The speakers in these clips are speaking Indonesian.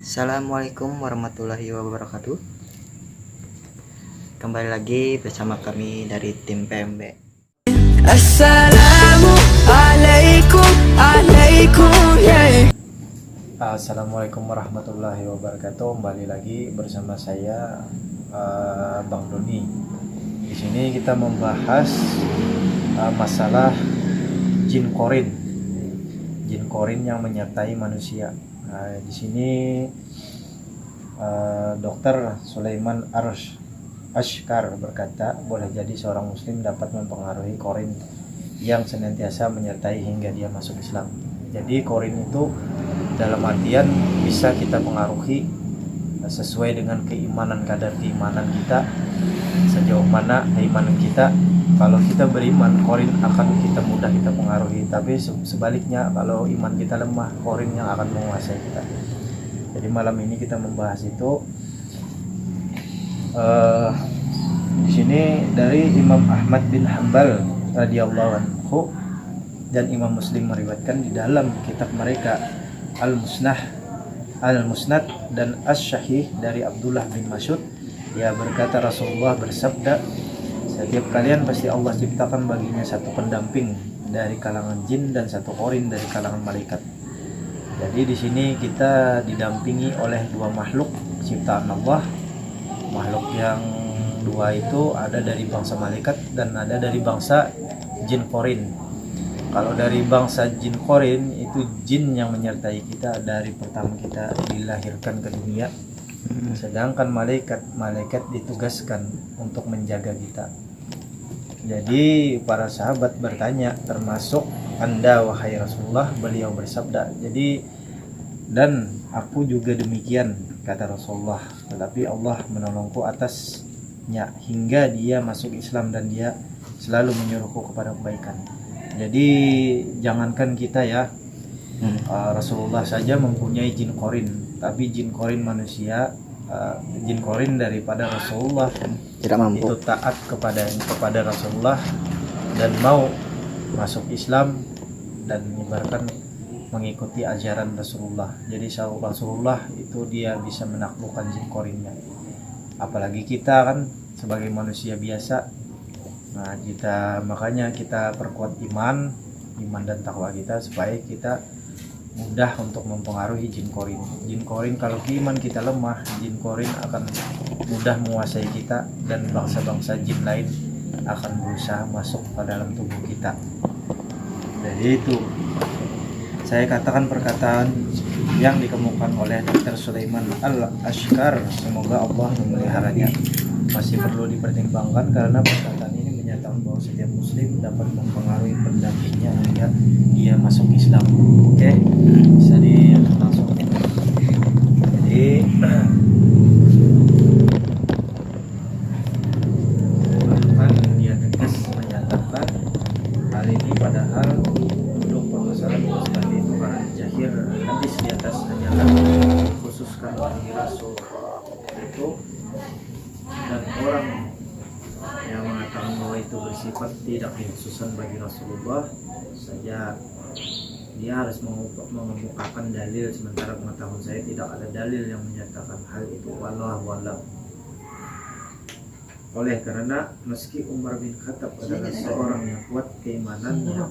Assalamualaikum warahmatullahi wabarakatuh. Kembali lagi bersama kami dari tim PMB. Assalamualaikum warahmatullahi wabarakatuh. Kembali lagi bersama saya Bang Doni. Di sini kita membahas masalah jin korin. Jin korin yang menyertai manusia. Di sini Dr. Sulaiman Ashkar berkata, boleh jadi seorang muslim dapat mempengaruhi korin yang senantiasa menyertai hingga dia masuk Islam. Jadi korin itu dalam artian bisa kita pengaruhi sesuai dengan keimanan, kadar keimanan kita, sejauh mana keimanan kita. Kalau kita beriman, korin akan kita mudah kita pengaruhi. Tapi sebaliknya, kalau iman kita lemah, korin yang akan menguasai kita. Jadi malam ini kita membahas itu. Di sini dari Imam Ahmad bin Hanbal radhiyallahu anhu dan Imam Muslim meriwayatkan di dalam kitab mereka Al-Musnad dan As-Syahih dari Abdullah bin Mas'ud. Dia berkata, Rasulullah bersabda, setiap kalian pasti Allah ciptakan baginya satu pendamping dari kalangan jin dan satu korin dari kalangan malaikat. Jadi di sini kita didampingi oleh dua makhluk ciptaan Allah. Makhluk yang dua itu ada dari bangsa malaikat dan ada dari bangsa jin korin. Kalau dari bangsa jin korin itu jin yang menyertai kita dari pertama kita dilahirkan ke dunia. Sedangkan malaikat ditugaskan untuk menjaga kita. Jadi para sahabat bertanya, termasuk Anda wahai Rasulullah. Beliau bersabda, jadi dan aku juga demikian, kata Rasulullah, tetapi Allah menolongku atasnya hingga dia masuk Islam dan dia selalu menyuruhku kepada kebaikan. Jadi jangankan kita ya, Rasulullah saja mempunyai jin korin, tapi jin korin manusia, jin korin daripada Rasulullah Tidak mampu. itu taat kepada Rasulullah dan mau masuk Islam dan menyebarkan mengikuti ajaran Rasulullah. Jadi Rasulullah itu dia bisa menaklukkan jin korinnya. Apalagi kita kan sebagai manusia biasa. Nah, makanya kita perkuat iman dan takwa kita supaya kita mudah untuk mempengaruhi jin korin. Jin korin kalau iman kita lemah, jin korin akan mudah menguasai kita dan bangsa-bangsa jin lain akan berusaha masuk ke dalam tubuh kita. Jadi itu saya katakan perkataan yang dikemukakan oleh Dr. Sulaiman Al-Ashkar, semoga Allah memeliharanya. Masih perlu dipertimbangkan karena perkataan ini menyatakan bahwa setiap muslim dapat mempengaruhi pendampingnya hingga dia masuk Islam. Oke, bisa langsung. Jadi bahkan dia tegas menyatakan hal ini, padahal untuk permasalahan seperti itu para jahir hadis di atas hanyalah dikhususkan bagi Rasulullah itu, dan orang yang mengatakan bahwa itu bersifat tidak dikhususkan bagi Rasulullah saja, dia harus mengemukakan dalil, sementara pengetahuan saya tidak ada dalil yang menyatakan hal itu. Wallahu a'lam. Oleh karena meski Umar bin Khattab adalah seorang yang kuat keimanannya,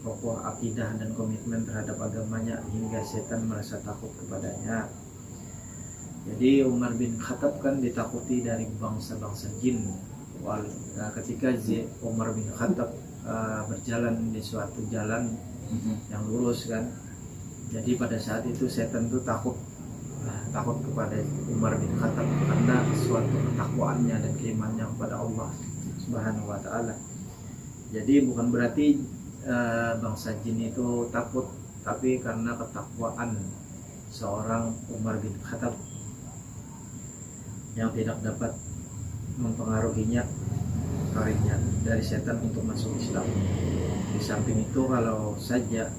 kokoh akidah dan komitmen terhadap agamanya hingga setan merasa takut kepadanya. Jadi Umar bin Khattab kan ditakuti dari bangsa-bangsa jin. Ketika Umar bin Khattab berjalan di suatu jalan yang lurus kan, jadi pada saat itu setan itu takut kepada Umar bin Khattab karena suatu ketakwaannya dan keimanannya kepada Allah Subhanahu wa taala. Jadi bukan berarti bangsa jin itu takut, tapi karena ketakwaan seorang Umar bin Khattab yang tidak dapat mempengaruhinya korinnya dari setan untuk masuk Islam. Di samping itu, kalau saja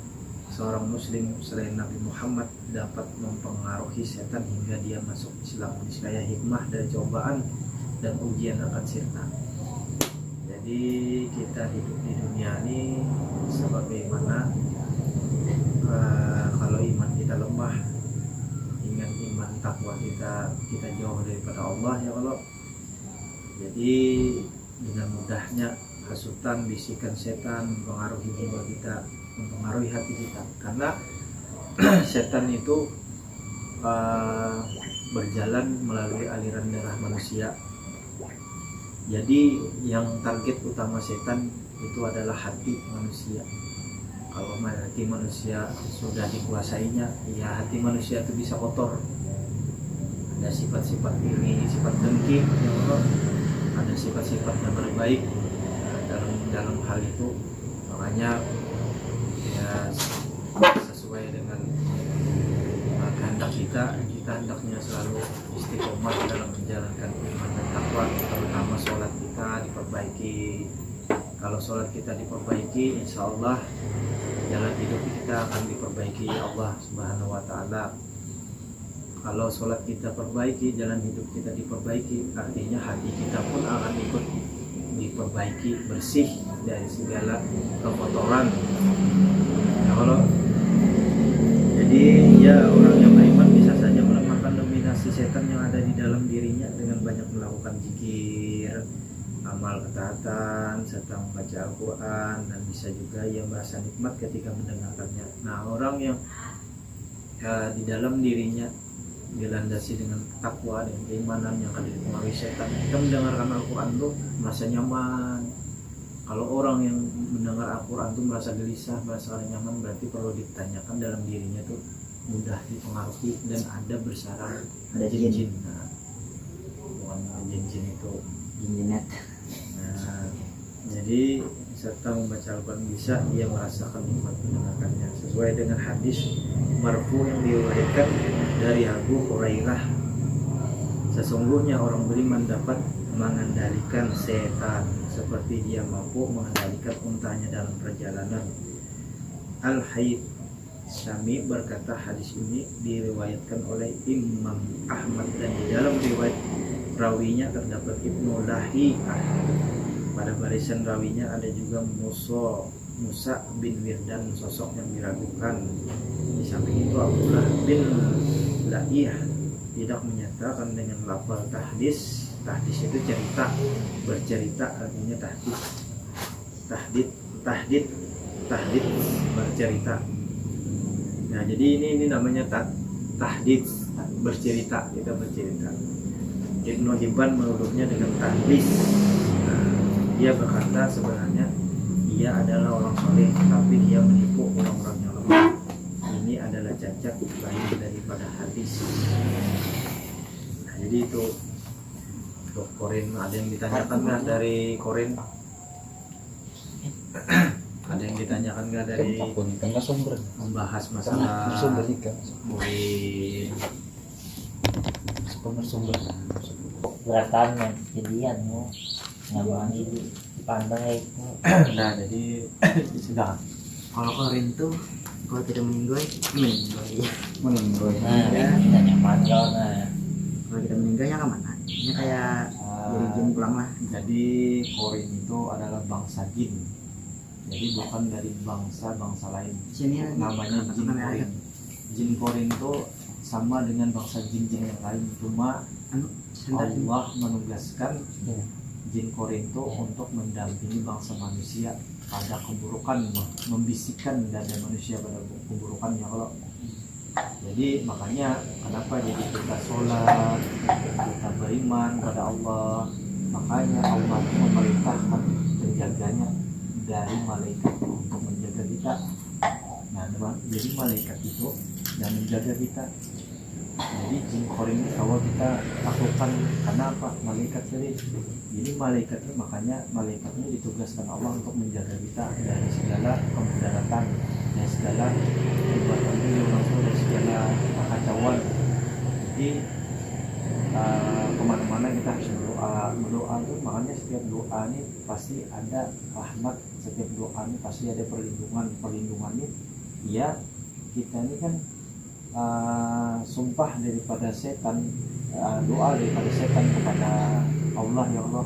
seorang muslim selain Nabi Muhammad dapat mempengaruhi setan hingga dia masuk Islam, niscaya hikmah dari cobaan dan ujian akan sirna. Jadi kita hidup di dunia ini sebagaimana kalau iman kita lemah, ingat iman iman takwa kita jauh daripada Allah ya Allah. Jadi dengan mudahnya hasutan, bisikan setan mempengaruhi jiwa kita, mempengaruhi hati kita, karena setan itu berjalan melalui aliran darah manusia. Jadi yang target utama setan itu adalah hati manusia. Kalau hati manusia sudah dikuasainya, ya hati manusia itu bisa kotor. Ada sifat-sifat iri, sifat dengki, ya Allah. Ada sifat-sifat yang berbaik dalam hal itu. Makanya ya sesuai dengan kehendak kita hendaknya selalu istiqomah dalam menjalankan iman dan takwa, terutama sholat kita diperbaiki. Kalau sholat kita diperbaiki, insya Allah jalan hidup kita akan diperbaiki Allah Subhanahu wa Ta'ala. Kalau sholat kita perbaiki, jalan hidup kita diperbaiki, artinya hati kita pun akan ikut diperbaiki, bersih dari segala kekotoran. Ya Allah. Jadi ya orang yang beriman bisa saja melemahkan dominasi setan yang ada di dalam dirinya dengan banyak melakukan zikir, amal ketaatan, serta membaca Al-Quran, dan bisa juga ia merasa nikmat ketika mendengarkannya. Nah, orang yang di dalam dirinya dilandasi dengan takwa dan keimanan yang akan dipengaruhi setan, kita mendengarkan Al-Quran tuh merasa nyaman. Kalau orang yang mendengar Al-Quran tuh merasa gelisah, merasa nyaman, berarti perlu ditanyakan dalam dirinya tuh mudah dipengaruhi dan ada bersarang, ada jin. Nah, bukan jin itu Jinjinet. Nah, jadi serta membaca Al-Quran bisa ia merasakan nikmat mendengarkannya, sesuai dengan hadis marfu yang diriwayatkan dari Abu Hurairah. Sesungguhnya orang beriman dapat mengendalikan setan seperti dia mampu mengendalikan untanya dalam perjalanan. Al-Hayy Syami berkata hadis ini diriwayatkan oleh Imam Ahmad, dan di dalam riwayat rawinya terdapat Ibnu Lahiyah. Pada barisan rawinya ada juga Musa bin Wirdan, sosok yang diragukan. Di samping itu Abdullah bin Lahiyah tidak menyatakan dengan lafal tahdis. Tahdis itu cerita, bercerita, artinya tahdid bercerita. Nah, jadi ini namanya tahdid, bercerita, kita bercerita. Ibnu Hibban menuduhnya dengan tahdis. Nah, dia berkata sebenarnya ia adalah orang soleh, tapi dia menipu orang-orang yang lemah. Ini adalah cacat lain daripada hadis. Nah, jadi itu untuk Korin. Ada yang ditanyakan nggak dari Korin? Ada yang ditanyakan nggak dari membahas masalah sumber beratanya jadian mau nyaman itu pandang itu. Nah, jadi sudah. Kalau Korin tuh kalau tidak meninggoy. Nah, tidak nyaman loh. Nah, Kalau kita meninggalnya kemana? Ini kayak jadi jin pulang lah. Jadi Korin itu adalah bangsa jin. Jadi bukan dari bangsa lain. Sini Namanya jin Korin. Jin Korin itu sama dengan bangsa jin-jin yang lain, cuma Allah menugaskan jin Korin itu untuk mendampingi bangsa manusia pada keburukan, membisikkan dada manusia pada keburukan ya Allah. Jadi makanya kenapa jadi kita sholat, kita beriman pada Allah, makanya Allah memerintahkan penjaganya dari malaikat untuk menjaga kita. Nah, jadi malaikat itu yang menjaga kita. Jadi jin Korin ini kalau kita lakukan, karena apa? Malaikat tadi. Jadi malaikat ini, makanya malaikat ini ditugaskan Allah untuk menjaga kita dari segala kemudaratan, dari segala perbuatan diri langsung, dari segala kekacauan. Jadi kemana-mana kita harus berdoa itu, makanya setiap doa ini pasti ada rahmat, setiap doa ini pasti ada perlindungannya. Ya, kita ini kan sumpah daripada setan, doa daripada setan kepada Allah. Ya Allah,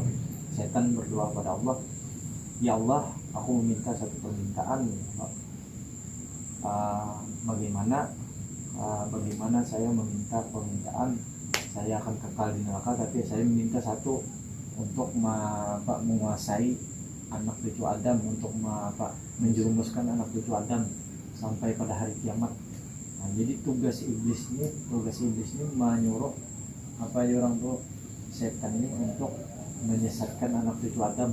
setan berdoa pada Allah, ya Allah, aku meminta satu permintaan. Bagaimana bagaimana saya meminta permintaan saya akan kekal di neraka, tapi saya meminta satu untuk menguasai anak cucu Adam, untuk menjerumuskan anak cucu Adam sampai pada hari kiamat. Nah, jadi tugas iblis ini menyuruh orang tuh setan ini untuk menyesatkan anak cucu Adam.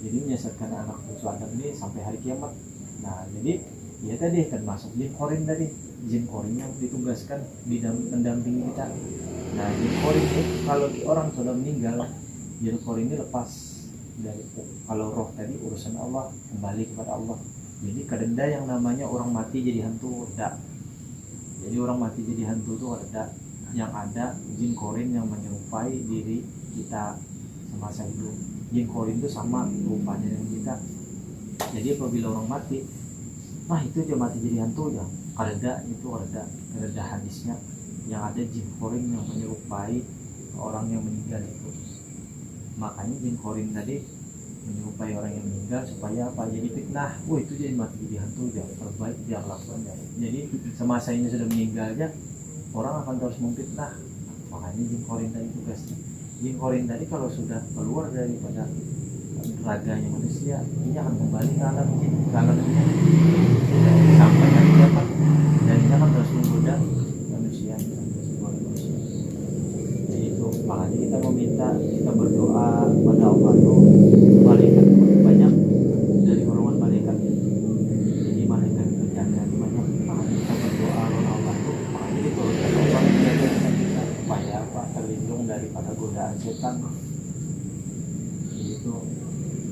Jadi menyesatkan anak cucu Adam ini sampai hari kiamat. Nah, jadi ya tadi termasuk jin korin tadi, jin korin yang ditugaskan di mendampingi kita. Nah, jin korin ini kalau orang sudah meninggal, jin korin ini lepas dari, kalau roh tadi urusan Allah, kembali kepada Allah. Jadi kadenda yang namanya orang mati jadi hantu reda. Jadi orang mati jadi hantu itu reda. Yang ada jin korin yang menyerupai diri kita semasa hidup. Jin korin itu sama rupanya dengan kita. Jadi apabila orang mati, nah itu dia mati jadi hantu ya. Kareda itu reda hadisnya. Yang ada jin korin yang menyerupai orang yang meninggal itu. Makanya jin korin tadi menyerupai orang yang meninggal supaya apa? Jadi fitnah. Oh itu jadi mati jadi hantu ya. Terbaik dia lakukan ya. Jadi semasa ini sudah meninggal aja, orang akan terus memfitnah. Makanya jin korin tadi tugasnya. Jin korin tadi kalau sudah keluar daripada raganya manusia, ini akan kembali ke alam jin, ke alam dunia sampai hari kiamat, dan ini akan terus menggoda manusia. Jadi itu makanya kita meminta, kita berdoa kepada Allah tuh, malaikat banyak dari golongan malaikat. Jadi malaikat penjaga banyak. Makanya kita berdoa kepada Allah tuh, makanya diturunkan Allah menjaga kita supaya terlindung daripada godaan setan. Itu.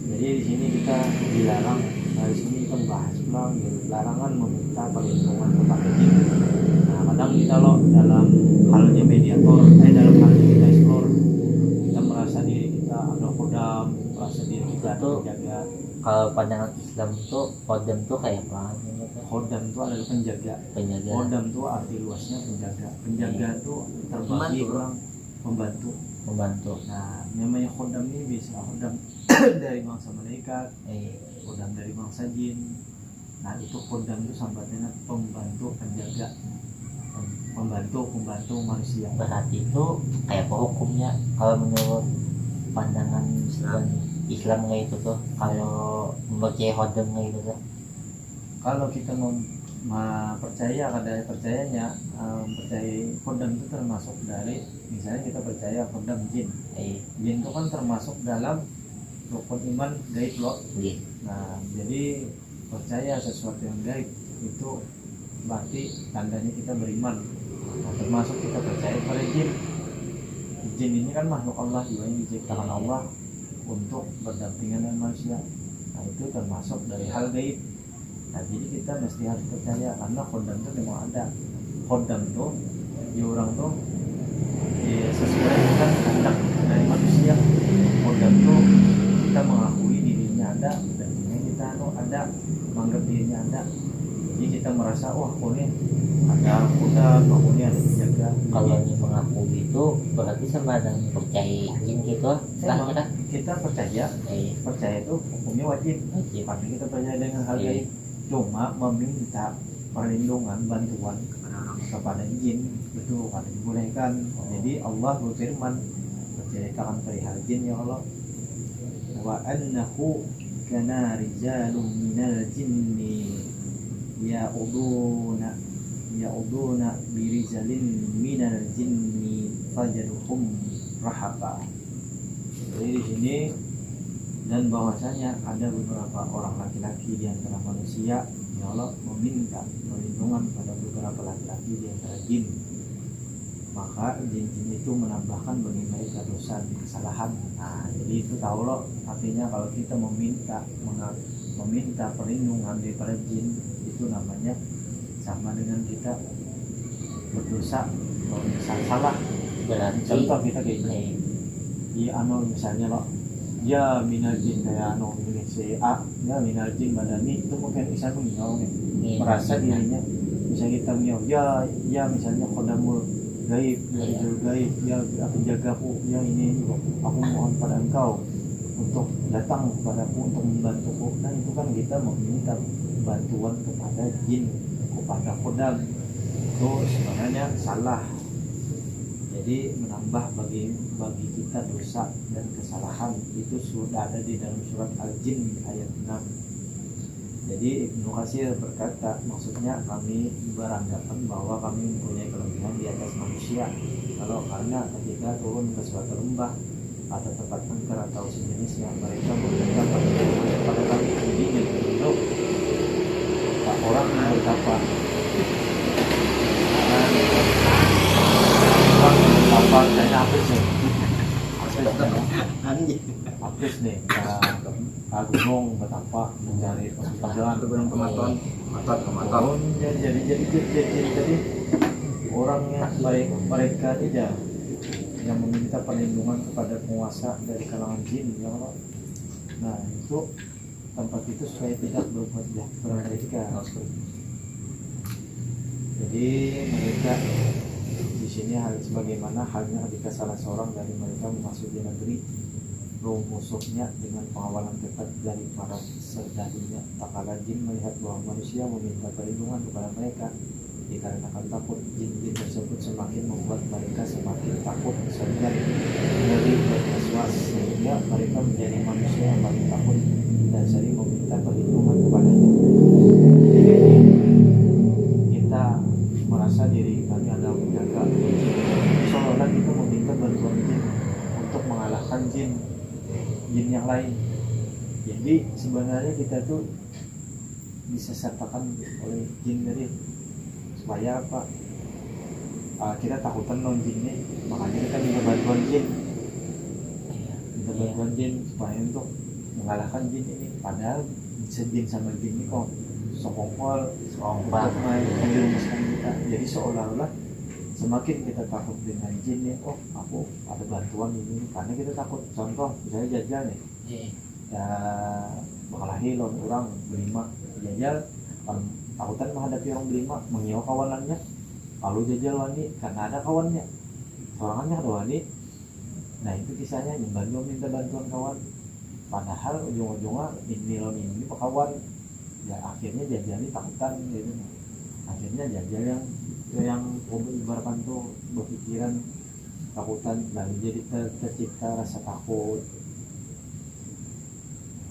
Jadi di sini kita dilarang, di sini kita bahas pulang larangan meminta perlindungan kepada jin. Nah, kadang kita loh dalam halnya mediator, dalam halnya kita explore, kita merasa diri kita ada kodam, merasa diri kita tuh penjaga. Kalau pandangan Islam tuh kodam tuh kayak apa? Kodam itu adalah penjaga. Kodam itu arti luasnya penjaga. Penjaga itu terbagi orang membantu. Nah, namanya kodam ini bisa kodam dari bangsa malaikat, kodam dari bangsa jin. Nah, itu kodam itu sambatnya pembantu, penjaga, pembantu manusia. Berarti itu kayak apa hukumnya kalau menurut pandangan Islam kayak itu tuh, kalau mempercayai kodam kayak itu tuh? Kalau kita percaya, kadang percayanya percaya kodam itu termasuk dari, misalnya kita percaya kodam jin. Jin itu kan termasuk dalam rukun iman gaib loh. Nah, jadi percaya sesuatu yang gaib itu berarti tandanya kita beriman. Nah, termasuk kita percaya pada jin. Jin ini kan makhluk Allah juga yang diciptakan Allah untuk berdampingan dengan manusia. Nah, itu termasuk dari hal gaib. Nah, jadi kita mesti harus percaya karena kodam itu memang ada. Kodam itu di orang tuh sesuai dengan kehendak dari manusia. Kodam itu kita mengakui dirinya ada, dan kita ada menganggap dirinya ada. Jadi kita merasa wah kok ini ada kodam, kok ini ada penjaga. Kalau ini mengakui itu berarti sama dengan percaya jin gitu lah. Kita percaya itu hukumnya wajib. Tapi kita percaya dengan hal gaib. Cuma meminta perlindungan, bantuan kepada jin itu kan dibolehkan. Jadi Allah berfirman menceritakan perihal jin, ya Allah, wa annahu kana rijalun minal jinni ya'uduna birijalin minal jinni fajaduhum rahaba. Jadi di sini, dan bahwasanya ada beberapa orang laki-laki di antara manusia, ya Allah meminta perlindungan pada beberapa laki-laki di antara jin. Maka jin-jin itu menambahkan bagi mereka dosa dan kesalahan. Nah, jadi itu tahu loh, artinya kalau kita meminta perlindungan daripada jin, itu namanya sama dengan kita berdosa. Kalau misalnya salah, berarti contoh kita kayak gini, di misalnya loh, ya minal jin kayak si A, ya minal jin badani, itu mungkin bisa mengiau nih, merasa dirinya bisa kita mengiau, ya misalnya kodamul gaib, ya aku jagaku, ya ini aku mohon pada engkau untuk datang kepadaku untuk membantuku. Nah, itu kan kita meminta bantuan kepada jin, kepada kodam. itu sebenarnya salah. Jadi menambah bagi kita dosa dan kesalahan itu sudah ada di dalam surat Al-Jin ayat 6. Jadi Ibnu Katsir berkata, maksudnya kami beranggapan bahwa kami mempunyai kelebihan di atas manusia. Kalau karena ketika turun ke suatu lembah atau tempat angker atau sejenisnya, mereka berkata pada kami ini untuk orang yang berkata apa kayaknya apes nih, apes nih ke gunung betapa mencari perjalanan ke gunung Pematon, Maton. Jadi orangnya mereka tidak yang meminta perlindungan kepada penguasa dari kalangan jin, ya Allah. Nah itu tempat itu supaya tidak berbuat jahat kepada mereka. Jadi mereka di sini sebagaimana halnya ketika salah seorang dari mereka memasuki negeri musuhnya dengan pengawalan ketat dari para serdadinya, tak kala jin melihat bahwa manusia meminta perlindungan kepada mereka dikarenakan takut, jin-jin tersebut semakin membuat mereka semakin takut, segan, ngeri, berwaswas, sehingga mereka menjadi manusia yang paling takut dan sering meminta perlindungan kepadanya. Jadi kita merasa diri kami adalah penjaga jin, seolah-olah kita meminta bantuan jin untuk mengalahkan jin yang lain. Jadi sebenarnya kita tuh disesatkan oleh jin dari supaya apa? Kita takutan non jinnya, makanya kita minta bantuan jin, supaya untuk mengalahkan jin ini. Padahal jin sama jin ini kok sokongkol untuk menjerumuskan kita. Jadi seolah-olah semakin kita takut dengan jin nih, oh aku ada bantuan ini karena kita takut. Contoh misalnya jajal nih, ya berkelahi lawan orang berlima, jajal takutan menghadapi orang berlima, mengiau kawanannya, lalu jajal wani karena ada kawannya, sorangannya ada wani. Nah itu kisahnya membantu minta bantuan kawan, padahal ujung-ujungnya ini kawan. Ya akhirnya jajal ini takutan gitu. Akhirnya jajal yang ibaratkan tuh berpikiran takutan, lalu jadi tercipta rasa takut.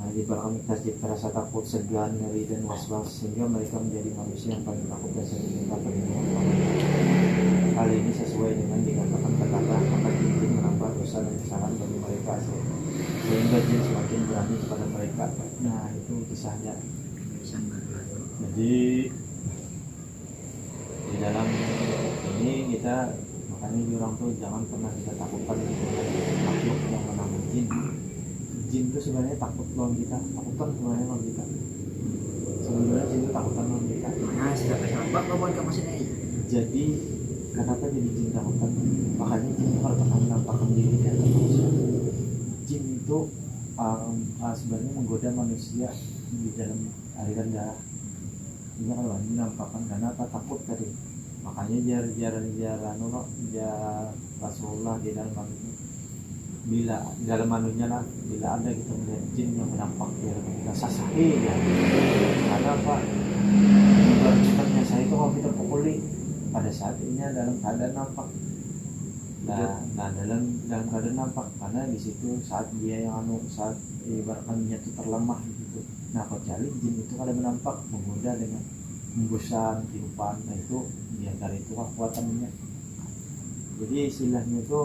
Nah, ibaratkan tercipta rasa takut, segan, ngeri dan was-was, sehingga mereka menjadi manusia yang paling takut dan sering minta perlindungan kepada Allah. Hal ini sesuai dengan dikatakan kata-kata maka jin menambah dosa dan kesalahan bagi mereka, sehingga jin semakin berani kepada mereka. Nah itu kisahnya. Jadi di dalam ini kita makanya orang tuh jangan pernah kita takutkan dengan makhluk yang bernama jin. Jin itu sebenarnya takut lawan kita, takutan sebenarnya lawan kita. Sebenarnya jin itu takutan lawan kita. Nah, siapa buat kamu sini? Jadi kenapa jadi jin takutan? Makanya jin itu kalau pernah menampakkan diri di atas manusia. Jin itu sebenarnya menggoda manusia di dalam aliran darah. Ini kalau menampakkan karena apa? Takut tadi. Makanya jar Rasulullah di dalam manusia, bila dalam manusia lah, bila ada kita melihat jin yang menampak di dalam kita sasahi ya. Karena apa? Ibaratnya saya itu kalau kita pukuli pada saat ini dalam keadaan nampak. Nah dalam keadaan nampak, karena di situ saat dia yang saat ibaratnya itu terlemah gitu. Nah kecuali jin itu kalau menampak menggoda dengan hembusan, tiupan, nah itu diantara itu kekuatannya. Jadi istilahnya itu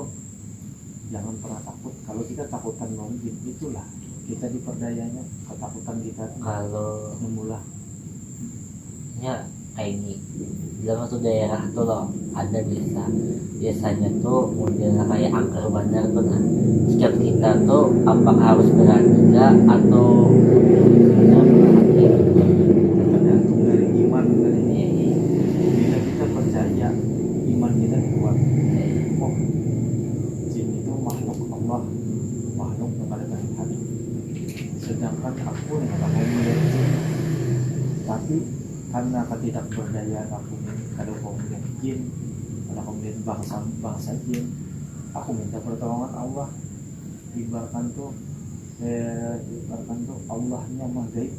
jangan pernah takut. Kalau kita takutan non jin, itulah kita diperdayanya. Ketakutan kita kalau semula ya kayak ini dalam satu daerah tuh loh ada biasanya tuh model kayak angker bandar tuh. Nah setiap kita tuh apakah harus berani atau tergantung dari iman dari ini. Bila kita percaya iman kita kuat, oh jin itu makhluk Allah, makhluk yang ada dari hati. Sedangkan aku yang tak mau melihat jin, tapi karena ketidakberdayaan aku kalau kau melihat jin, kalau kau melihat bangsa jin, aku minta pertolongan Allah. Ibaratkan tuh Allahnya maha gaib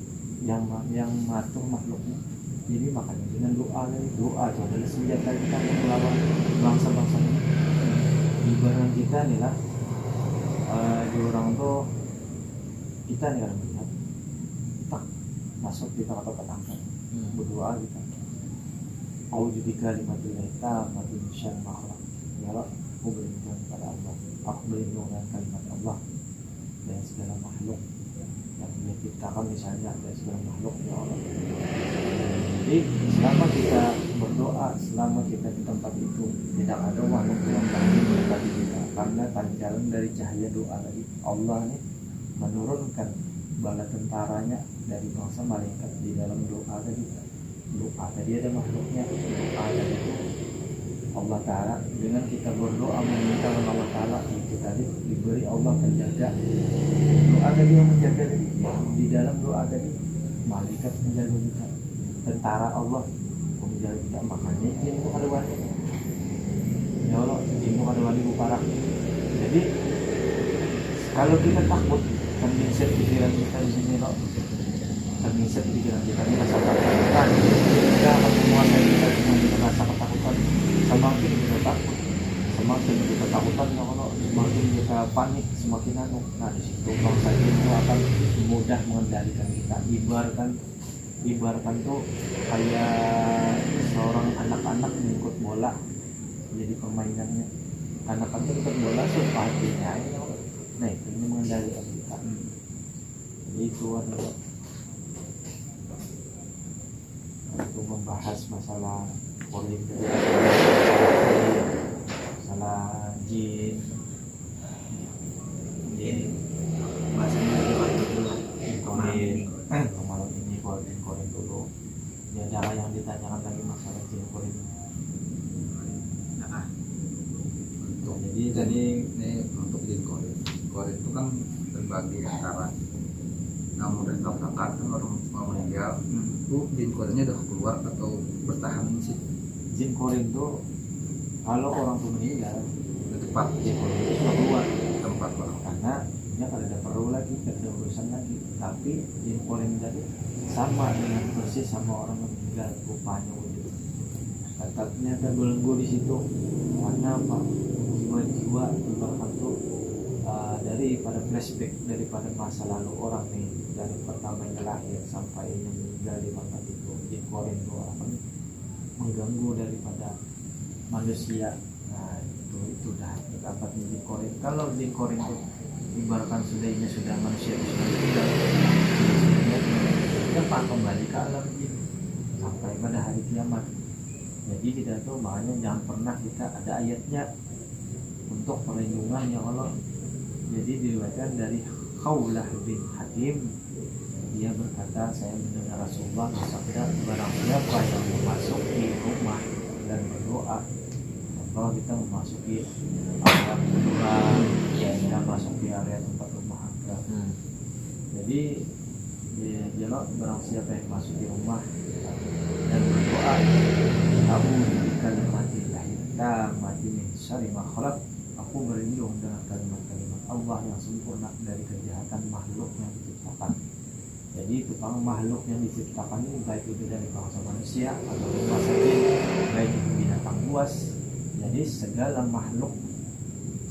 yang mengatur makhluknya. Jadi makanya dengan doa itu adalah senjata kita yang melawan bangsa-bangsa ini. Ibarat kita nih lah, di orang tuh kita nih kan melihat tak masuk kita atau ketangkap berdoa kita. Aujudika limatillah mati misyan makhluk. Ya Allah, aku berlindung pada Allah. Aku berlindung dengan kalimat Allah dan segala makhluk yang Dia ciptakan, misalnya dan segala makhluk, ya Allah. Jadi selama kita berdoa, selama kita di tempat itu, tidak ada makhluk yang berani mendekati kita, karena pancaran dari cahaya doa tadi Allah nih menurunkan bala tentaranya dari bangsa malaikat di dalam doa tadi. Doa tadi ada makhluknya. Doa tadi itu Allah Ta'ala, dengan kita berdoa meminta kepada Allah Ta'ala, itu tadi diberi Allah penjaga. Doa tadi yang menjaga tadi, di dalam doa tadi malaikat menjaga kita, tentara Allah menjaga kita. Makanya ilmu ada wali, ya Allah, ilmu ada wali parah. Jadi kalau kita takut, terminsir pikiran kita di sini loh, terminsir pikiran kita ini rasa ketakutan, kita akan menguasai kita dengan rasa ketakutan. Semakin kita takut, semakin kita takutan, ya Allah, semakin kita panik, semakin anu. Nah di situ bangsa itu akan mudah mengendalikan kita. Ibaratkan tuh kayak seorang anak-anak mengikut bola, jadi permainannya. Anak-anak ikut bola sepatinya, ya Allah. Nah itu ini mengendalikan kita. Jadi itu adalah untuk membahas masalah politik, masalah jin, bahasanya itu lah malam ini korin dulu. Ya jangan yang ditanyakan lagi masalah jin korin. Jadi tadi ini untuk jin korin itu kan terbagi antara namun mereka berangkat kan orang mau meninggal, itu jin korinnya udah keluar atau bertahan sih? Jin korin itu kalau orang tuh meninggal, Udah tepat jin korin itu sudah keluar tempat bang. karena dia kalau ada perlu lagi, tidak ada urusan lagi. Tapi jin korin tadi sama dengan persis sama orang yang meninggal, rupanya wujud. Tetapnya terbelenggu di situ. Karena apa? Jiwa-jiwa ibarat tuh daripada flashback, daripada masa lalu orang nih, dari pertamanya lahir sampai yang meninggal di tempat itu, jin korin itu akan mengganggu daripada manusia. Nah itu dah dapat jin korin. Kalau jin korin itu ibaratkan sudah manusia itu sudah meninggal, dia akan kembali ke alam jin sampai pada hari kiamat. Jadi tidak tahu, makanya jangan pernah kita ada ayatnya untuk perlindungan, ya Allah. Jadi diriwayatkan dari Khawlah bin Hakim, dia berkata, saya mendengar Rasulullah bersabda, barang siapa yang memasuki rumah dan berdoa, kalau kita memasuki area kuburan, ya kita masuki area tempat rumah agam. Jadi ya barang siapa yang masuk di rumah dan berdoa, aku diberikan matilah kita mati min syarri ma khalaq, aku berlindung dengan kalimat-kalimat Allah yang sempurna dari kejahatan makhluk yang diciptakan. Jadi tukang makhluk yang diciptakan ini, baik itu dari bangsa manusia atau bangsa jin, baik itu binatang buas, jadi segala makhluk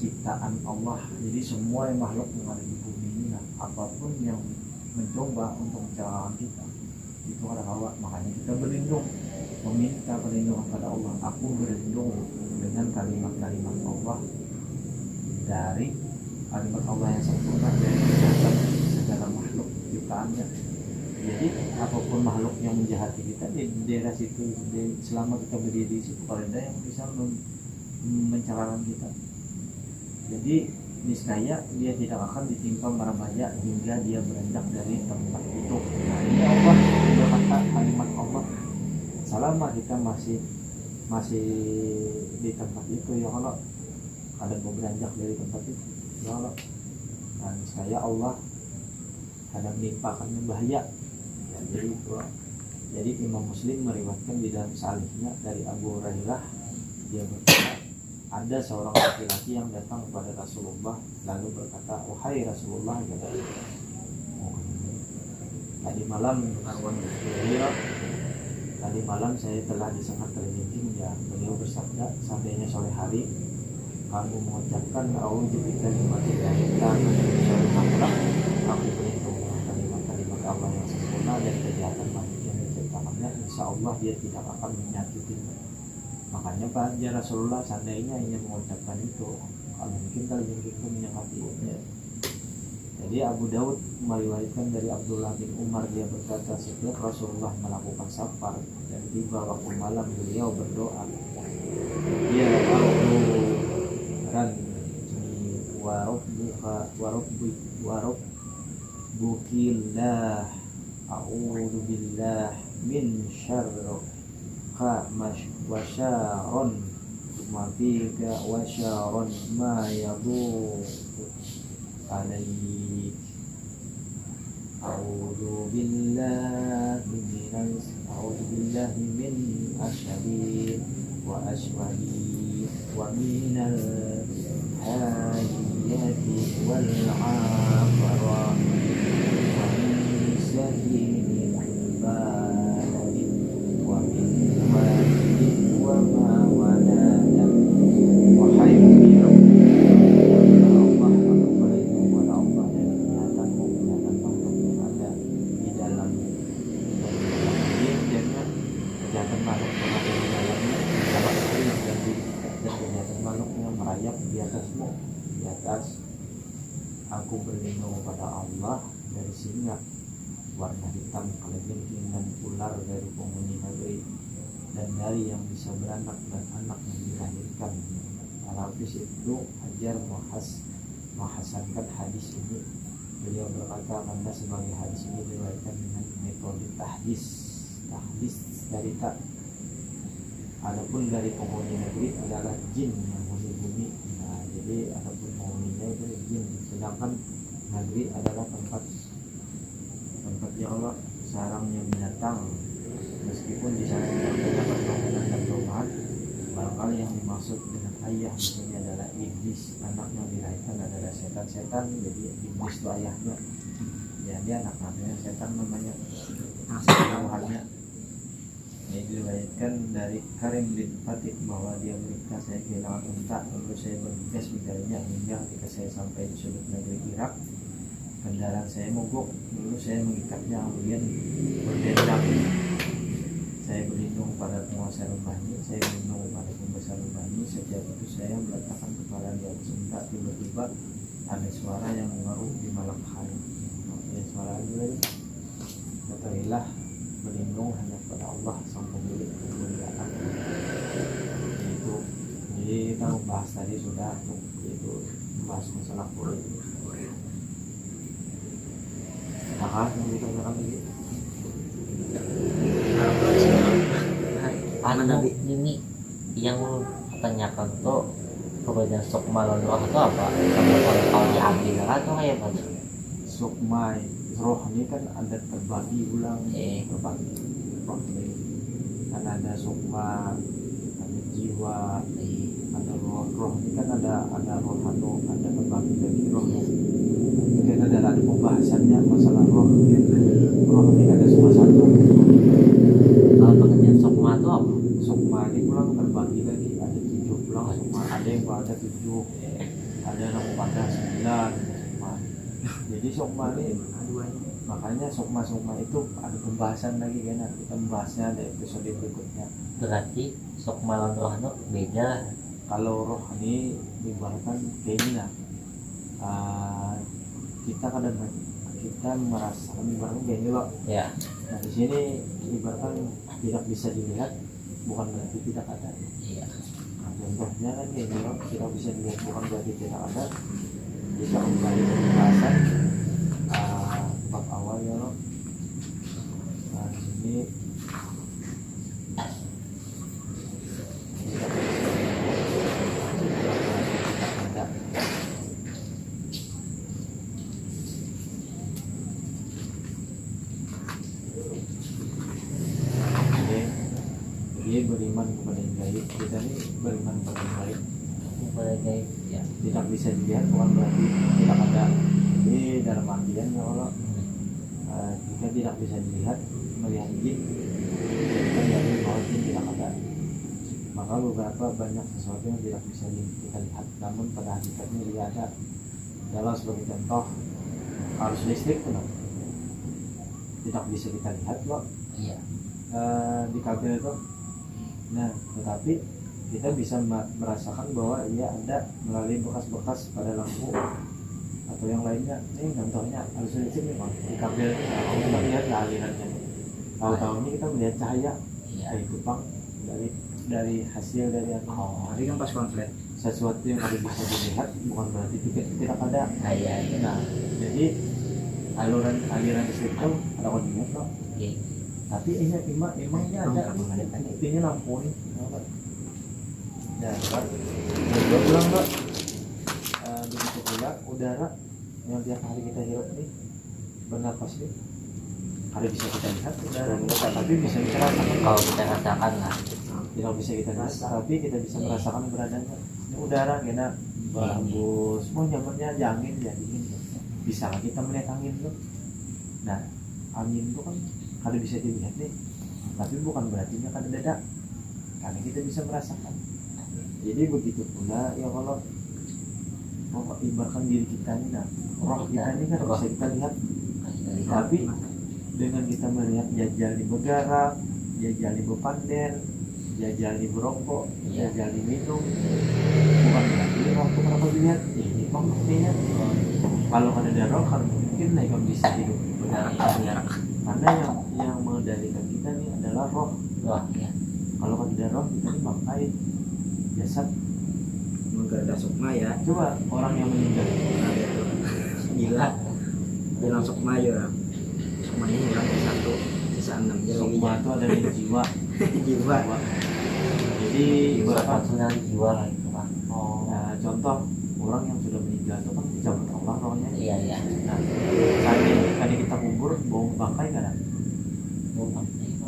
ciptaan Allah. Jadi semua yang makhluk yang ada di bumi ini, nah, apapun yang mencoba untuk mencelakakan kita, itu ada hawa. Makanya kita berlindung, meminta perlindungan pada Allah. Aku berlindung dengan kalimat-kalimat Allah, dari kalimat Allah yang sempurna, dari kejahatan segala makhluk ciptaannya. Jadi apapun makhluk yang menjahati kita di daerah situ, selama kita berdiri di situ, kalau ada yang bisa mencelakakan kita, jadi niscaya dia tidak akan ditimpa mara bahaya hingga dia beranjak dari tempat itu. Nah ini Allah berkata, kalimat Allah, selama kita masih di tempat itu, ya Allah, ada beranjak dari tempat itu, ya Allah, dan niscaya Allah kadang menimpakannya bahaya. Ya, jadi itu. Jadi Imam Muslim meriwayatkan di dalam sahihnya dari Abu Hurairah, dia berkata, ada seorang laki-laki yang datang kepada Rasulullah lalu berkata, wahai Rasulullah, tadi malam tadi tadi malam saya telah disengat terjengking, ya beliau bersabda, seandainya sore hari kamu mengucapkan a'udzubika billahi aku berlindung dengan kalimat-kalimat Allah yang sempurna dari kejahatan makhluk yang diciptakannya, insya Allah dia tidak akan menyakitimu. Makanya Pak ya Rasulullah seandainya ingin mengucapkan itu, kalau mungkin terjengking itu menyakitinya. Jadi Abu Daud meriwayatkan dari Abdullah bin Umar, dia berkata setiap Rasulullah melakukan safar dan tiba waktu malam beliau berdoa, ya Bukillah a'udzu billah min syarri wa syarron ma fika wa syarron ma yadhu alaik. A'udzu billahi min asyari wa aswadi wa minal hayati wal afara wa min sahihil baladi wa min walidin wa ma walada. Wahai Allah, aku berlindung kepada Allah dari binatang yang ada di dalamnya, dan kejahatan makhluk yang ada di dalamnya, dan kejahatan makhluk yang merayap di atasmu, di atas. Aku berlindung kepada Allah dari singa warna hitam kalajengking dan ular dari penghuni negeri, dan dari yang bisa beranak dan anak yang dilahirkan. Al-Hafiz itu Hajar menghasankan hadis ini. Beliau berkata, karena sebagai hadis ini diriwayatkan dengan metode tahdis dari tak. Adapun dari penghuni negeri adalah jin yang menghuni bumi. Nah, jadi adapun penghuninya itu jin, sedangkan negeri adalah tempatnya Allah, sarangnya binatang. Meskipun di sana terdapat bangunan dan perumahan, barangkali yang dimaksud dengan ayah ini adalah iblis, anak yang dilahirkan adalah setan. Jadi iblis itu ayahnya, ya dia anak-anaknya setan namanya, Tuhannya. Ini diriwayatkan dari Karim bin Fatih bahwa dia berkata, saya kehilangan unta, lalu saya bergegas mencarinya hingga ketika saya sampai di sudut negeri Irak, kendaraan saya mogok, lalu saya mengikatnya kemudian berdendam. Saya berlindung pada penguasa lembahnya, saya berlindung pada pembesar lembahnya. Sejak itu saya meletakkan kepala di atas unta. Tiba-tiba ada suara yang mengeruh di malam hari. Ya, suara itu ketahuilah, berlindung hanya pada Allah sang pemilik kemuliaan. Itu jadi kita membahas tadi sudah, itu membahas masalah kulit. Nah, yang ditanyakan lagi Nabi ini yang tanyakan tuh perbedaan sukma dan roh itu apa? Kalau diambil atau kayak apa? Sukma roh ini kan ada terbagi ulang, terbagi kan ada sukma, ada jiwa, ada roh ini kan ada rohano, ada terbagi dari roh. Mungkin ada pembahasannya masalah roh ini ada cuma satu. Kalau pengertian sukma itu apa? Sukma ini pulang terbagi lagi, ada 7 pulang sukma, ada yang pada 7, ada yang pada 9 sukma. Jadi sukma ini makanya sukma itu ada pembahasan lagi kan, kita membahasnya ada episode berikutnya. Berarti sukma dan roh itu beda. Kalau roh ini diibaratkan kayak ini lah, kita kadang kita merasa ibaratkan kayak ini loh Ya. Nah di sini ibaratkan tidak bisa dilihat bukan berarti tidak ada. Iya. Nah, contohnya kan kayak ini loh, tidak bisa dilihat bukan berarti tidak ada. Jika kembali ke pembahasan bab awal ya loh. Nah di sini dia beriman kepada yang gaib. Kita ini beriman kepada yang gaib. Sebagai ya. Tidak bisa dilihat bukan berarti tidak ada. Jadi dalam artian ya Allah, jika tidak bisa dilihat, melihat jin dijadikan dalil bahwa jin tidak ada. Maka beberapa banyak sesuatu yang tidak bisa kita lihat, namun pada hakikatnya dia ada. Dalam sebagai contoh arus listrik itu tidak bisa kita lihat loh. Iya. Di kabel itu. Nah, tetapi kita bisa merasakan bahwa ia ada melalui bekas-bekas pada lampu atau yang lainnya. Ini contohnya arus listrik memang di kabel kita lihat alirannya. Tahu-tahunya kita melihat cahaya. Iya. Itu bang dari hasil dari Tapi kan pas konflik sesuatu yang ada bisa dilihat bukan berarti tidak ada. Iya. Nah, jadi aliran listrik itu ada koordinat loh. Iya. Tapi ini emangnya ada buktinya lampu ini. Ya kan, gue bilang Mbak, begitu pula udara yang tiap hari kita hirup nih, bernapas nih, ada bisa kita lihat udara, tapi bisa kita rasakan. Kalau kita rasakan lah. Tidak bisa kita lihat, tapi kita bisa merasakan keberadaannya. Ini udara kena berhembus, semua nyamannya angin ya dingin. Bisa nggak kita melihat angin tuh? Nah, angin itu kan ada bisa dilihat nih, tapi bukan berarti kan ada dada, karena kita bisa merasakan. Jadi begitu pula ya kalau ibaratkan diri kita ini, nah roh kita ini kan bisa kita lihat, tapi dengan kita melihat jajal di bergerak, jajal di berpanden, jajal di berokok, jajal di minum, bukan berarti roh itu kenapa dilihat ini kok buktinya. Kalau ada roh kan mungkin mereka bisa hidup bergerak, karena yang mengendalikan kita ini adalah roh. Ya. Kalau ada roh kita ini bangkai jasad. enggak ada sukma ya. Coba orang yang meninggal Gila. Bilang sukma ya. Sukmanya hilang satu, sisa 6 jadi sukma itu ada di jiwa. jiwa. Jadi ibaratkan Personal jiwa lah itu Pak. nah, contoh orang yang sudah meninggal itu kan dicabut Allah rohnya. Iya. Nah, tadi kita kubur bau bangkai kan?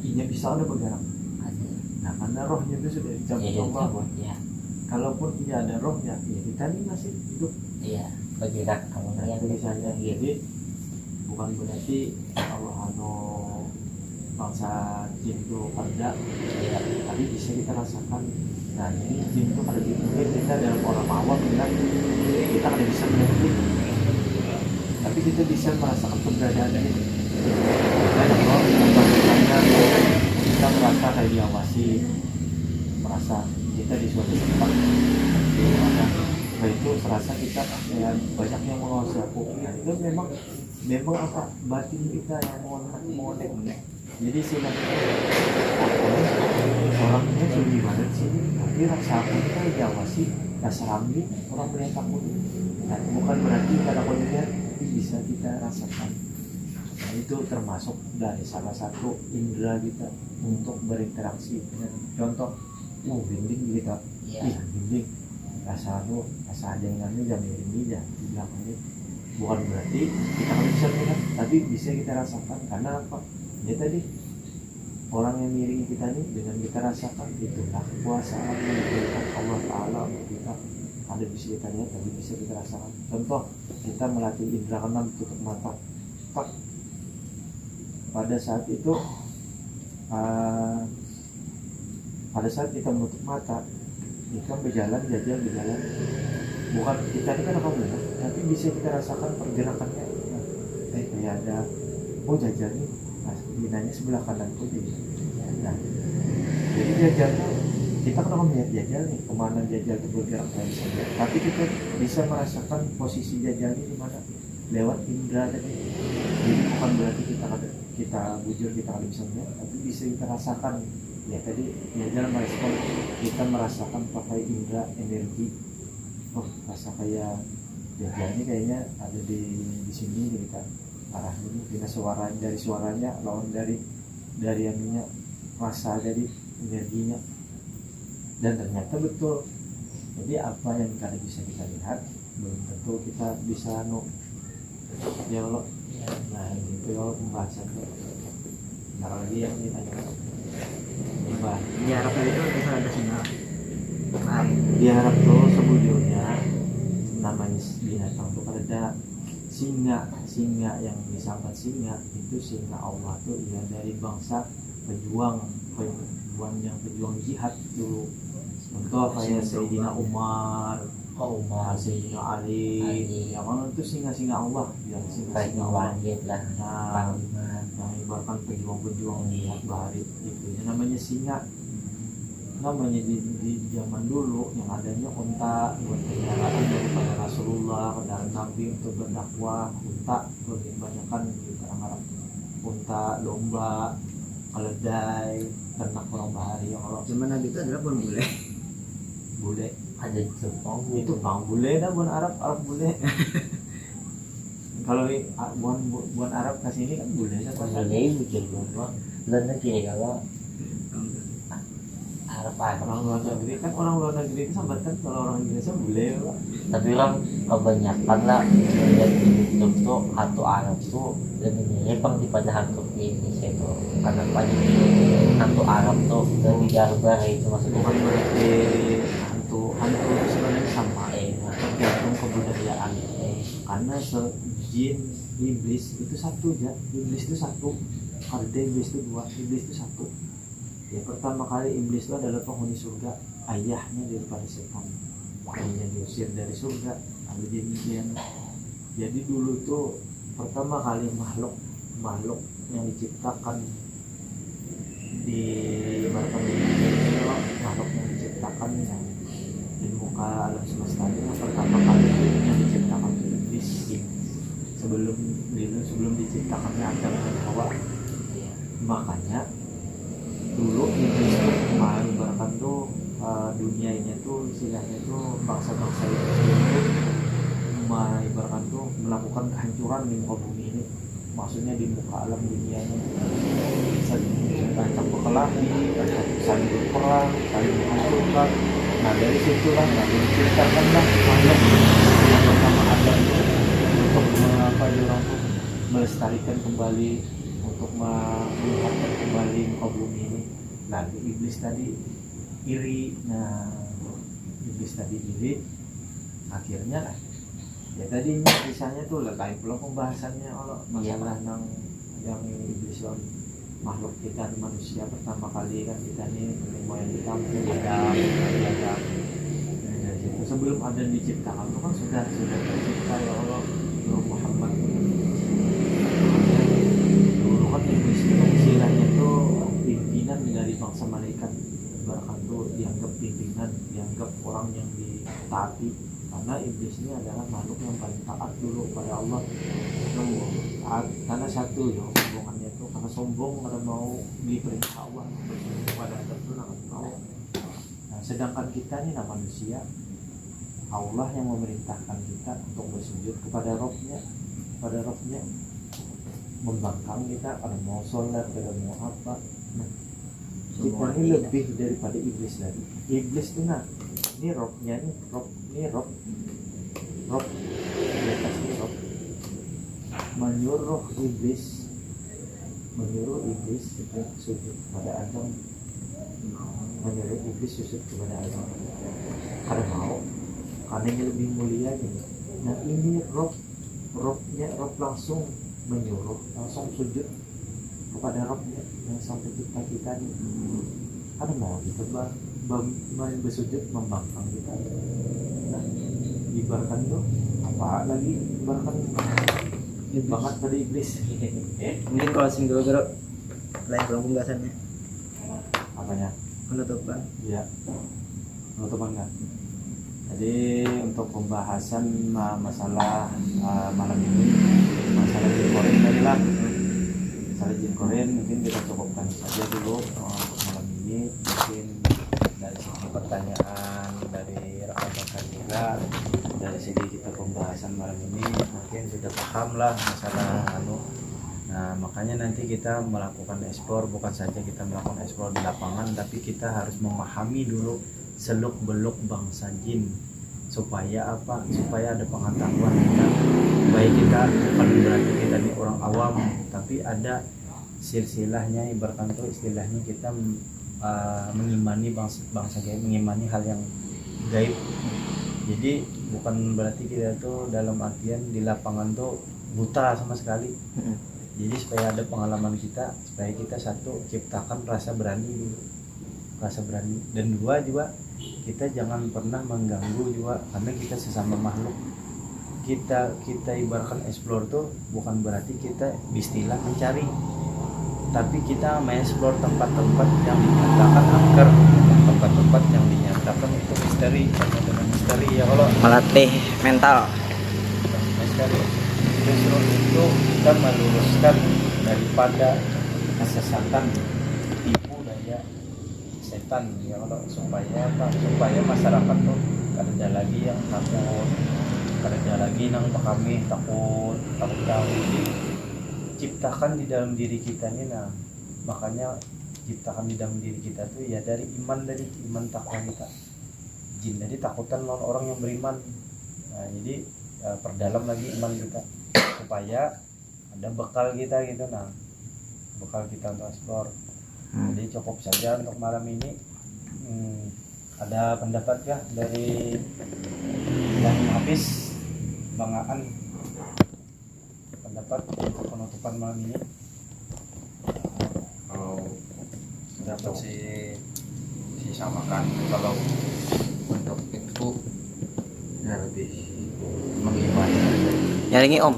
Iya bisa ada bergerak. Nah karena rohnya itu sudah dicabut Allah. Iya. Kalaupun tidak ada rohnya, ya kita ini masih hidup. Iya. Bergerak kalau Nah, yang itu misalnya. gitu. Jadi bukan berarti Allah bangsa jin itu ada, Iya. tapi bisa kita rasakan. Nah ini jin itu pada mungkin kita dalam orang awam bilang kita ada bisa melihat, tapi kita bisa merasakan keberadaan ini. Banyak loh, misalnya kita merasa kayak diawasi, merasa kita di suatu tempat, nah itu serasa kita ya, banyak yang mengawasi aku. Nah, itu memang apa batin kita yang mengonek. Jadi sih orangnya sunyi banget sih, tapi rasa aku kita diawasi, rasa ramli orang melihat aku. Nah, bukan berarti kalau aku lihat bisa kita rasakan. Nah, itu termasuk dari salah satu indera kita untuk berinteraksi dengan contoh, bimbing gitu, Iya. bimbing rasa ada yang namanya jam ini ya di belakang ini. Bukan berarti kita nggak bisa melihat, tapi bisa kita rasakan. Karena apa? Ya tadi orang yang miring kita ini dengan kita rasakan itulah kekuasaan yang diberikan Allah Taala untuk kita. Ada bisa kita lihat, tapi bisa kita rasakan. Contoh kita melatih indera keenam tutup mata. Pada saat itu pada saat kita menutup mata kita berjalan bukan kita ini kan apa melihat, tapi bisa kita rasakan pergerakannya. Kayak ada jajal nih, binanya sebelah kananku jadi. Nah, jadi jajalnya kita kan melihat jajal nih, kemana jajal itu bergerak dari sana. Tapi kita bisa merasakan posisi jajal ini di mana lewat indera tadi. Jadi bukan berarti kita bujur kita nggak bisa melihat, tapi bisa kita rasakan. Ya tadi jajal merespon, kita merasakan pakai indera energi. Rasa kayak jajal ini kayaknya ada di sini kita arah ini dengan suaranya lawan dari anunya rasa dari energinya, dan ternyata betul. Jadi apa yang kita bisa kita lihat belum tentu kita bisa ya Allah. Nah itu ya pembahasannya. Ntar lagi yang ditanya Mbak, Di Arab itu bisa ada sinyal. di Arab tuh sebelumnya namanya binatang tuh ada singa yang disangkat singa itu singa Allah tuh ya dari bangsa pejuang jihad dulu. Contoh kayak Sayyidina Umar, Sayyidina Ali, yang mana itu singa-singa Allah, yang singa-singa Allah. lah Nah, panglima. yang ibaratkan pejuang-pejuang jihad bahari itu, yang namanya singa. Namanya di zaman dulu yang adanya unta buat kendaraan daripada Rasulullah, kendaraan Nabi untuk berdakwah. Unta lebih kebanyakan di orang Arab, unta, domba, keledai, ternak orang bahari. Yang orang Zaman Nabi itu adalah pun bule. bule Ada Jepang itu bang bule dah, bukan Arab bule. Kalau bukan Arab ke sini kan bule dah. Boleh bujur gua. Lain lagi kalau Arab Orang luar negeri kan, orang luar negeri itu sambat kan, kalau orang Indonesia bule Pak. tapi orang kebanyakan lah lihat di YouTube tuh hantu Arab tuh lebih mirip daripada hantu di Indonesia tuh, karena banyak hantu Arab tuh lebih garbar itu maksudnya. Bukan berarti hantu itu sebenarnya sama, tergantung kebudayaan. Karena jin iblis itu satu ya, iblis itu satu, ada iblis itu dua, iblis itu satu. Ya pertama kali iblis itu adalah penghuni surga, ayahnya daripada setan, ayahnya diusir dari surga, lalu jin. Jadi dulu tuh pertama kali makhluk yang diciptakan di makhluk yang diciptakan di muka alam semesta ini, yang pertama kali yang diciptakan itu iblis. Sebelum diciptakannya Adam dan Hawa. Makanya dulu iblis itu ibaratkan tuh dunia ini tuh istilahnya tuh bangsa-bangsa itu ibaratkan tuh melakukan kehancuran di muka bumi ini, maksudnya di muka alam dunia ini, saling berkelahi, saling berperang, saling menghancurkan. Nah dari situlah diciptakanlah makhluk yang pertama ada untuk orang tuh melestarikan kembali, untuk menyehatkan kembali muka bumi ini. Nah iblis tadi iri, akhirnya ya tadinya misalnya tuh lain pula pembahasannya kalau masalah yang iblis makhluk kita manusia pertama kali kan kita nih moyang kita mungkin Adam. Dari situ sebelum Adam diciptakan itu kan sudah tercipta ya Allah Muhammad. Dulu kan iblis itu istilahnya tuh pimpinan dari bangsa malaikat, bahkan tuh dianggap pimpinan, dianggap orang yang ditaati, karena iblis ini adalah makhluk yang paling taat dulu pada Allah. Taat karena satu ya sombongannya tuh, karena sombong karena mau diperintah Allah bersujud kepada Adam itu nggak mau. Nah, sedangkan kita ini manusia, Allah yang memerintahkan kita untuk bersujud kepada Rabbnya, membangkang kita kalau mau sholat, kalau mau apa. Nah, kita ini lebih daripada iblis lagi. Iblis itu ini Robnya ini Rob di atas ini Rob menyuruh iblis sujud kepada Adam, karena mau, karena ini lebih mulia gitu. Nah ini Rob langsung menyuruh, langsung sujud kepada Robnya yang sampai kita nih. Karena mau kita bersujud membangkang kita. Nah, ibaratkan tuh apa lagi, ibaratkan banget pada iblis. Mungkin kalau sing dulu lain kalau pembahasannya Apanya? penutupan. Iya. Penutupan kan. Jadi untuk pembahasan masalah malam ini, masalah jin koren tadi lah. Masalah jin koren mungkin kita cukupkan saja dulu untuk malam ini. Mungkin dari segi pertanyaan dari rekan-rekan juga, dari segi kita pembahasan malam ini mungkin sudah paham lah masalah Nah makanya nanti kita melakukan ekspor, bukan saja kita melakukan ekspor di lapangan, tapi kita harus memahami dulu seluk beluk bangsa jin, supaya apa? Supaya ada pengetahuan kita. Baik kita bukan berarti kita ini orang awam, tapi ada silsilahnya, ibaratkan tuh istilahnya kita mengimani bangsa gaib, mengimani hal yang gaib. Jadi bukan berarti kita tuh dalam artian di lapangan tuh buta sama sekali. Jadi supaya ada pengalaman kita, supaya kita satu ciptakan rasa berani dulu, rasa berani. Dan dua juga kita jangan pernah mengganggu juga, karena kita sesama makhluk. Kita ibaratkan explore tuh bukan berarti kita istilah mencari, tapi kita mengeksplor tempat-tempat yang dinyatakan angker, tempat-tempat yang dinyatakan itu misteri, sama dengan misteri ya. Kalau Melatih mental. misteri justru itu kita meluruskan daripada kesesatan, tipu daya setan ya. Kalau supaya apa? Supaya masyarakat tuh kada lagi yang takut, kada lagi nang kami takut tahu. Jadi ciptakan di dalam diri kita ini, nah makanya ciptakan di dalam diri kita tuh ya dari iman takwa kita. Jin jadi takutan lawan orang yang beriman. Nah jadi perdalam lagi iman kita supaya ada bekal kita gitu, nah bekal kita untuk explore. Jadi cukup saja untuk malam ini. Ada pendapat kah dari Bang Hafiz, Bang Aan, pendapat untuk penutupan malam ini? Kalau dapat si samakan, kalau untuk itu ya lebih mengimani, Nyaringi om.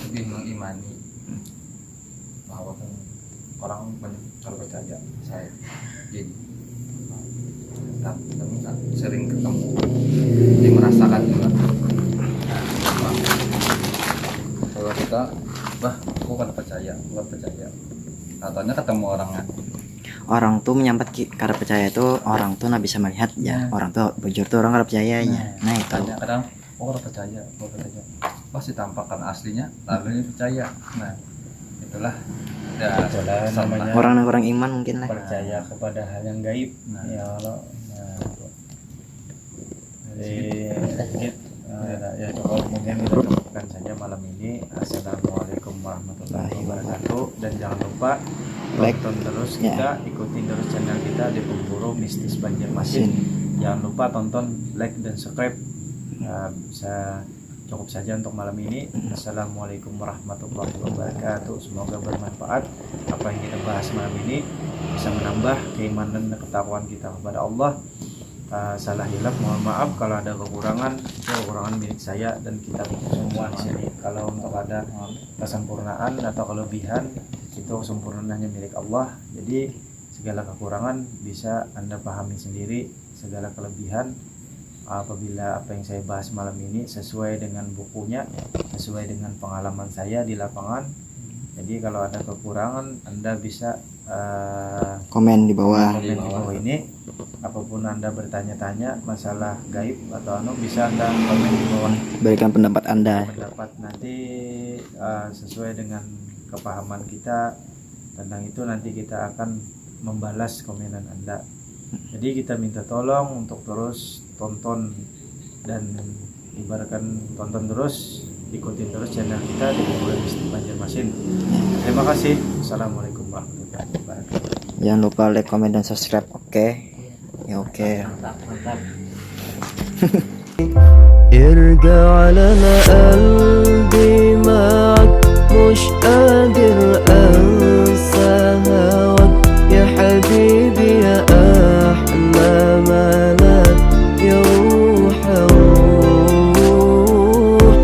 lebih mengimani bahwa orang banyak kalau percaya saya jadi tapi tak sering ketemu, jadi merasakan juga. Nah, kalau kita aku kan percaya, katanya ketemu orangnya. Orang tuh menyampat kada percaya itu orang tuh nggak bisa melihat ya. Orang tuh bujur tuh orang kada percayanya. Nah itu. Tanya kadang orang percaya, pasti tampakkan aslinya lalu percaya. Nah itulah ya, Itulah namanya Orang iman mungkin lah. percaya kepada hal yang gaib. Nah. Ya kalau jadi ya cukup mungkin kita cukupkan saja malam ini. Assalamualaikum warahmatullahi wabarakatuh, dan jangan lupa Like. tonton terus Ya. kita, ikutin terus channel kita di Pemburu Mistis Banjarmasin. Jangan lupa tonton, like dan subscribe. Bisa cukup saja untuk malam ini. Assalamualaikum warahmatullahi wabarakatuh. Semoga bermanfaat apa yang kita bahas malam ini, bisa menambah keimanan dan ketakwaan kita kepada Allah. Salah hilaf mohon maaf, kalau ada kekurangan itu kekurangan milik saya dan kita semua di sini. Kalau untuk ada kesempurnaan atau kelebihan itu sempurnanya milik Allah. Jadi segala kekurangan bisa Anda pahami sendiri, segala kelebihan apabila apa yang saya bahas malam ini sesuai dengan bukunya, sesuai dengan pengalaman saya di lapangan. Jadi kalau ada kekurangan Anda bisa Komen di bawah. komen di bawah ini. Apapun Anda bertanya-tanya masalah gaib atau bisa Anda komen di bawah. Berikan pendapat Anda. Pendapat nanti sesuai dengan kepahaman kita tentang itu, nanti kita akan membalas komenan Anda. Jadi kita minta tolong untuk terus tonton dan ibaratkan tonton terus, ikutin terus channel kita di Pemburu Mistis Banjarmasin. Terima kasih. Assalamualaikum warahmatullahi wabarakatuh. Jangan lupa like, comment, dan subscribe. Oke. Ya oke. Mantap. ارجع لنا قلبي معك مش قادر